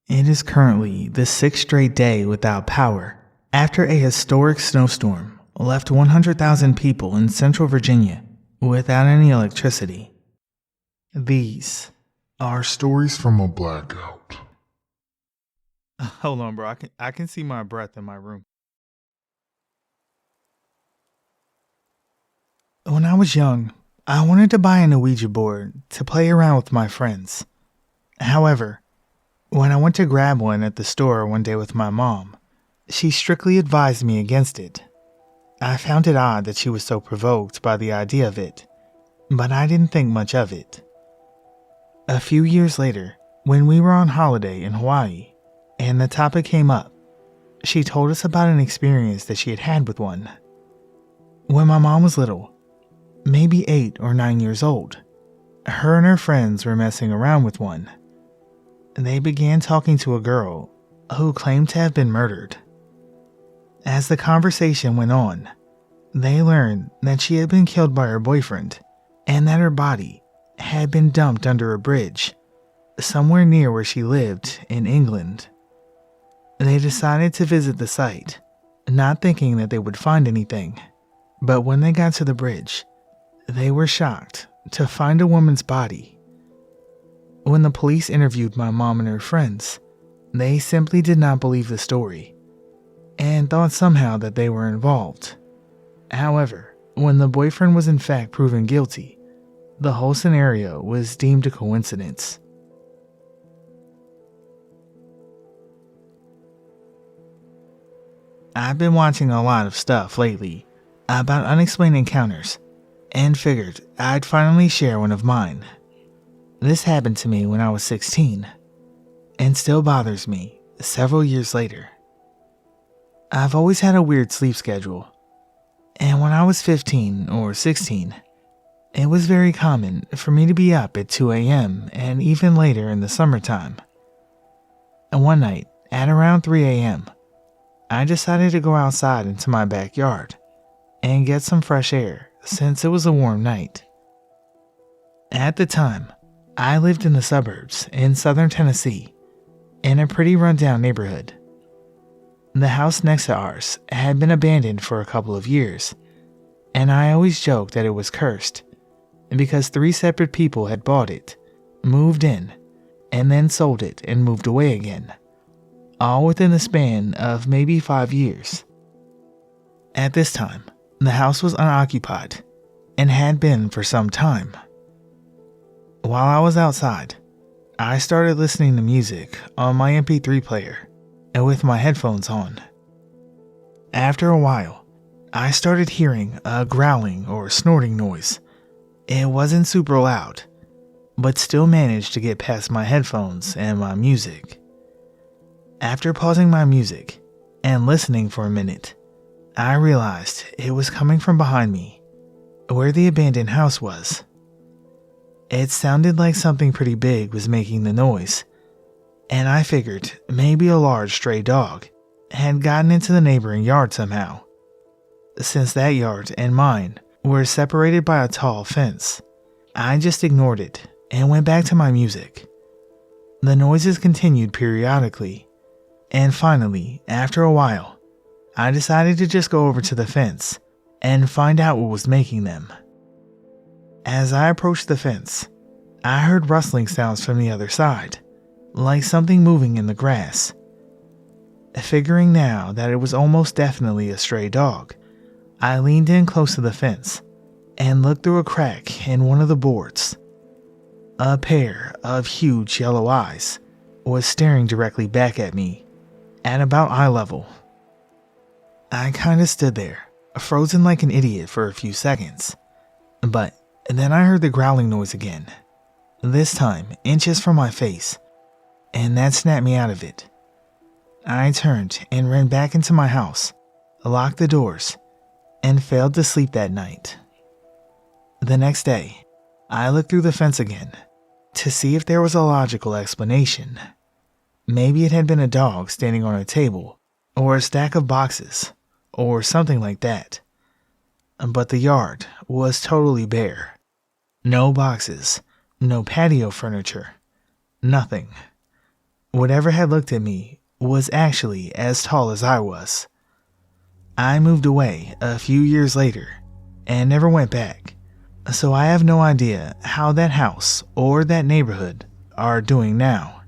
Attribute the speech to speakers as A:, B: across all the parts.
A: It is currently the sixth straight day without power after a historic snowstorm left 100,000 people in central Virginia without any electricity. These are
B: Stories from a blackout.
A: Hold on, bro. I can see my breath in my room. When I was young, I wanted to buy an Ouija board to play around with my friends. However, when I went to grab one at the store one day with my mom, she strictly advised me against it. I found it odd that she was so provoked by the idea of it, but I didn't think much of it. A few years later, when we were on holiday in Hawaii, and the topic came up, she told us about an experience that she had had with one. When my mom was little, maybe 8 or 9 years old, her and her friends were messing around with one. They began talking to a girl who claimed to have been murdered. As the conversation went on, they learned that she had been killed by her boyfriend and that her body had been dumped under a bridge somewhere near where she lived in England. They decided to visit the site, not thinking that they would find anything, but when they got to the bridge, they were shocked to find a woman's body. When the police interviewed my mom and her friends, they simply did not believe the story and thought somehow that they were involved. However, when the boyfriend was in fact proven guilty, the whole scenario was deemed a coincidence. I've been watching a lot of stuff lately about unexplained encounters and figured I'd finally share one of mine. This happened to me when I was 16 and still bothers me several years later. I've always had a weird sleep schedule, and when I was 15 or 16, it was very common for me to be up at 2 a.m. and even later in the summertime. And one night, at around 3 a.m., I decided to go outside into my backyard and get some fresh air since it was a warm night. At the time, I lived in the suburbs in southern Tennessee in a pretty rundown neighborhood. The house next to ours had been abandoned for a couple of years, and I always joked that it was cursed because 3 separate people had bought it, moved in, and then sold it and moved away again, all within the span of maybe 5 years. At this time, the house was unoccupied and had been for some time. While I was outside, I started listening to music on my MP3 player and with my headphones on. After a while, I started hearing a growling or snorting noise. It wasn't super loud, but still managed to get past my headphones and my music. After pausing my music and listening for a minute, I realized it was coming from behind me, where the abandoned house was. It sounded like something pretty big was making the noise, and I figured maybe a large stray dog had gotten into the neighboring yard somehow. Since that yard and mine were separated by a tall fence, I just ignored it and went back to my music. The noises continued periodically, and finally, after a while, I decided to just go over to the fence and find out what was making them. As I approached the fence, I heard rustling sounds from the other side, like something moving in the grass. Figuring now that it was almost definitely a stray dog, I leaned in close to the fence and looked through a crack in one of the boards. A pair of huge yellow eyes was staring directly back at me at about eye level. I kinda stood there, frozen like an idiot for a few seconds, but then I heard the growling noise again, this time inches from my face, and that snapped me out of it. I turned and ran back into my house, locked the doors, and failed to sleep that night. The next day, I looked through the fence again to see if there was a logical explanation. Maybe it had been a dog standing on a table, or a stack of boxes, or something like that. But the yard was totally bare. No boxes, no patio furniture, nothing. whatever had looked at me was actually as tall as I was. I moved away a few years later and never went back, so I have no idea how that house or that neighborhood are doing now.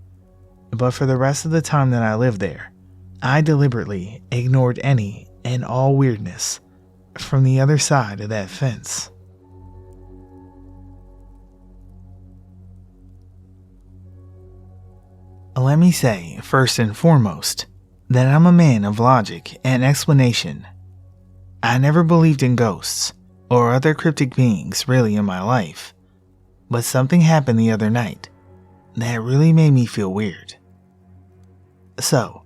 A: But for the rest of the time that I lived there, I deliberately ignored any and all weirdness from the other side of that fence. Let me say, first and foremost, that I'm a man of logic and explanation. I never believed in ghosts or other cryptic beings really in my life, but something happened the other night that really made me feel weird. So,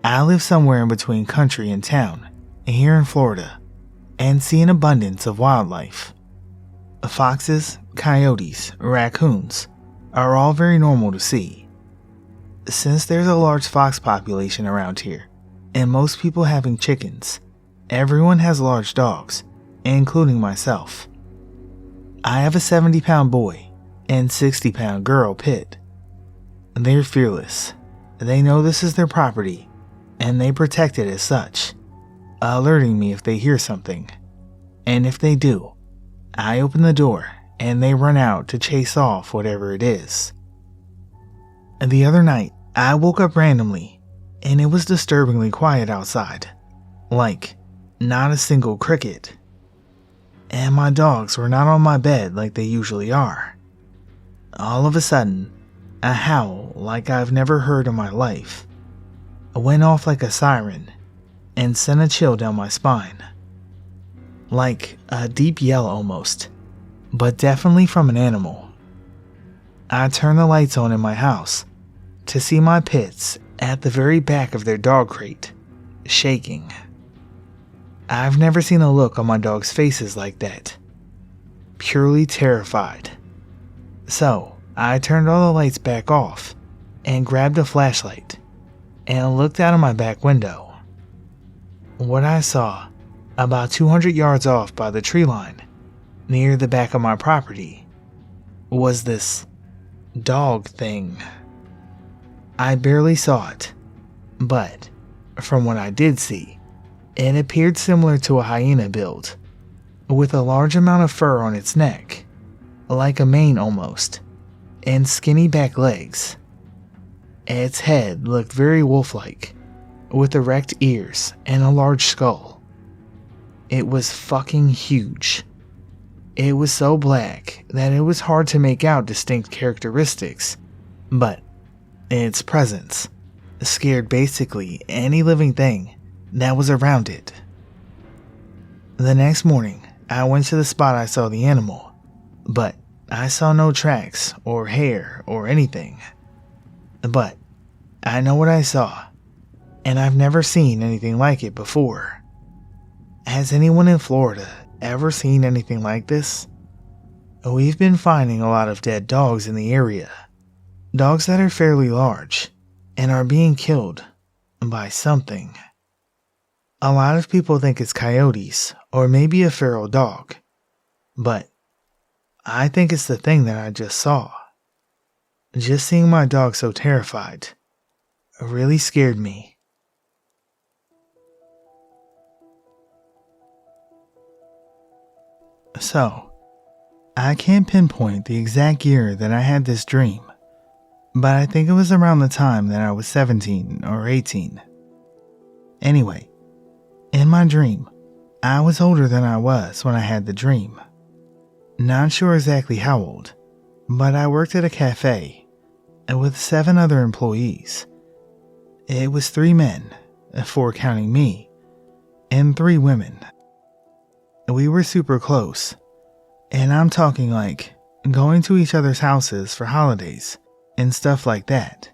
A: I live somewhere in between country and town here in Florida and see an abundance of wildlife. Foxes, coyotes, raccoons are all very normal to see. Since there's a large fox population around here, and most people having chickens, everyone has large dogs, including myself. I have a 70-pound boy and 60-pound girl pit. They're fearless. They know this is their property, and they protect it as such, alerting me if they hear something. And if they do, I open the door and they run out to chase off whatever it is. The other night, I woke up randomly, and it was disturbingly quiet outside. Like, not a single cricket. And my dogs were not on my bed like they usually are. All of a sudden, a howl like I've never heard in my life went off like a siren and sent a chill down my spine. Like a deep yell almost, but definitely from an animal. I turned the lights on in my house to see my pits at the very back of their dog crate, shaking. I've never seen a look on my dogs' faces like that. Purely terrified. So, I turned all the lights back off and grabbed a flashlight and looked out of my back window. What I saw, about 200 yards off by the tree line, near the back of my property, was this dog thing. I barely saw it, but from what I did see, it appeared similar to a hyena build, with a large amount of fur on its neck, like a mane almost, and skinny back legs. Its head looked very wolf-like, with erect ears and a large skull. It was fucking huge. It was so black that it was hard to make out distinct characteristics, but its presence scared basically any living thing that was around it. The next morning, I went to the spot I saw the animal, but I saw no tracks or hair or anything. But I know what I saw, and I've never seen anything like it before. Has anyone in Florida ever seen anything like this? We've been finding a lot of dead dogs in the area. Dogs that are fairly large and are being killed by something. A lot of people think it's coyotes or maybe a feral dog, but I think it's the thing that I just saw. Just seeing my dog so terrified really scared me. So, I can't pinpoint the exact year that I had this dream, but I think it was around the time that I was 17 or 18. Anyway, in my dream, I was older than I was when I had the dream. Not sure exactly how old, but I worked at a cafe with 7 other employees. It was 3 men, 4 counting me, and 3 women. We were super close, and I'm talking like going to each other's houses for holidays and stuff like that.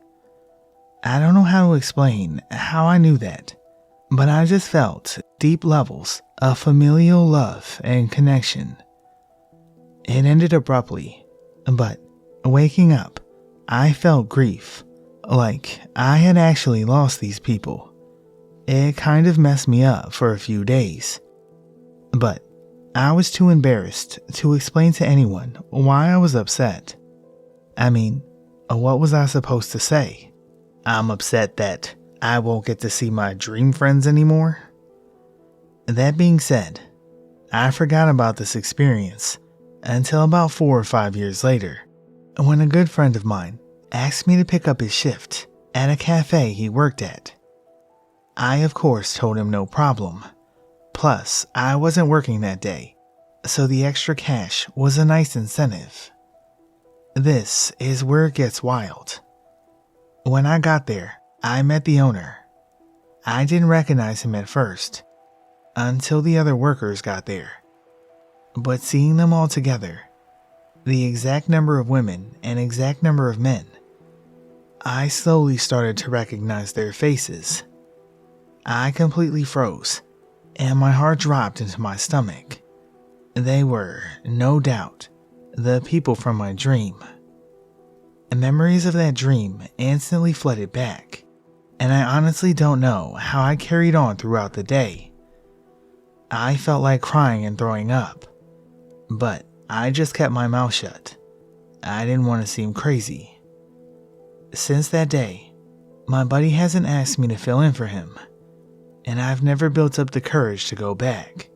A: I don't know how to explain how I knew that, but I just felt deep levels of familial love and connection. It ended abruptly, but waking up, I felt grief, like I had actually lost these people. It kind of messed me up for a few days, but I was too embarrassed to explain to anyone why I was upset. I mean, what was I supposed to say? I'm upset that I won't get to see my dream friends anymore. That being said, I forgot about this experience until about 4 or 5 years later, when a good friend of mine asked me to pick up his shift at a cafe he worked at. I, of course, told him no problem. Plus, I wasn't working that day, so the extra cash was a nice incentive. This is where it gets wild. When I got there, I met the owner. I didn't recognize him at first, until the other workers got there. But seeing them all together, the exact number of women and exact number of men, I slowly started to recognize their faces. I completely froze, and my heart dropped into my stomach. They were, no doubt, the people from my dream. And memories of that dream instantly flooded back, and I honestly don't know how I carried on throughout the day. I felt like crying and throwing up, but I just kept my mouth shut. I didn't want to seem crazy. Since that day, my buddy hasn't asked me to fill in for him, and I've never built up the courage to go back,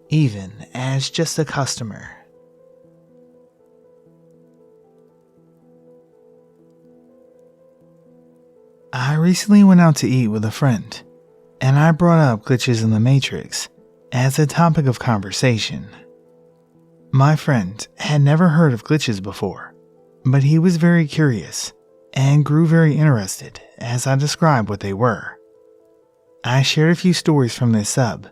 A: even as just a customer. I recently went out to eat with a friend, and I brought up glitches in the Matrix as a topic of conversation. My friend had never heard of glitches before, but he was very curious and grew very interested as I described what they were. I shared a few stories from this sub,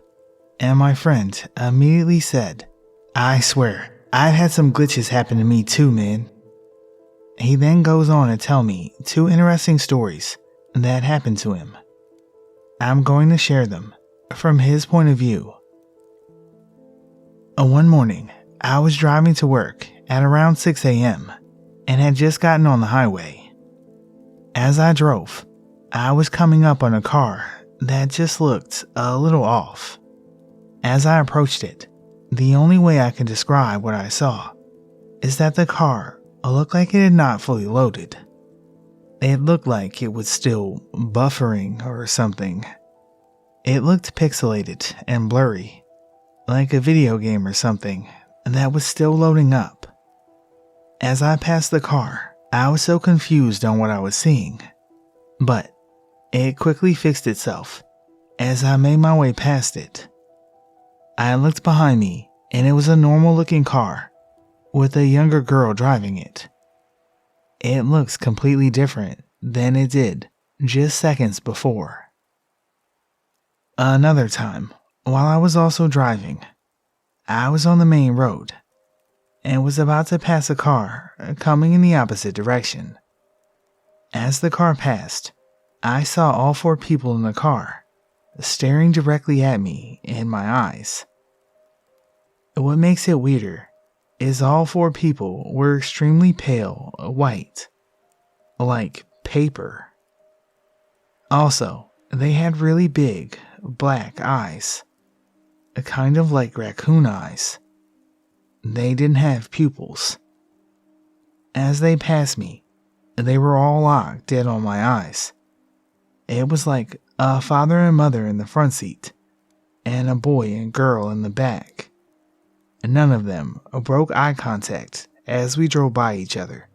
A: and my friend immediately said, "I swear, I've had some glitches happen to me too, man." He then goes on to tell me 2 interesting stories that happened to him. I'm going to share them from his point of view. One morning, I was driving to work at around 6 a.m. and had just gotten on the highway. As I drove, I was coming up on a car that just looked a little off. As I approached it, the only way I can describe what I saw is that the car looked like it had not fully loaded. It looked like it was still buffering or something. It looked pixelated and blurry, like a video game or something that was still loading up. As I passed the car, I was so confused on what I was seeing, but it quickly fixed itself as I made my way past it. I looked behind me, and it was a normal looking car with a younger girl driving it. It looks completely different than it did just seconds before. Another time, while I was also driving, I was on the main road and was about to pass a car coming in the opposite direction. As the car passed, I saw all 4 people in the car staring directly at me in my eyes. What makes it weirder is all 4 people were extremely pale white, like paper. Also, they had really big black eyes, kind of like raccoon eyes. They didn't have pupils. As they passed me, they were all locked dead on my eyes. It was like a father and mother in the front seat, and a boy and girl in the back. None of them broke eye contact as we drove by each other,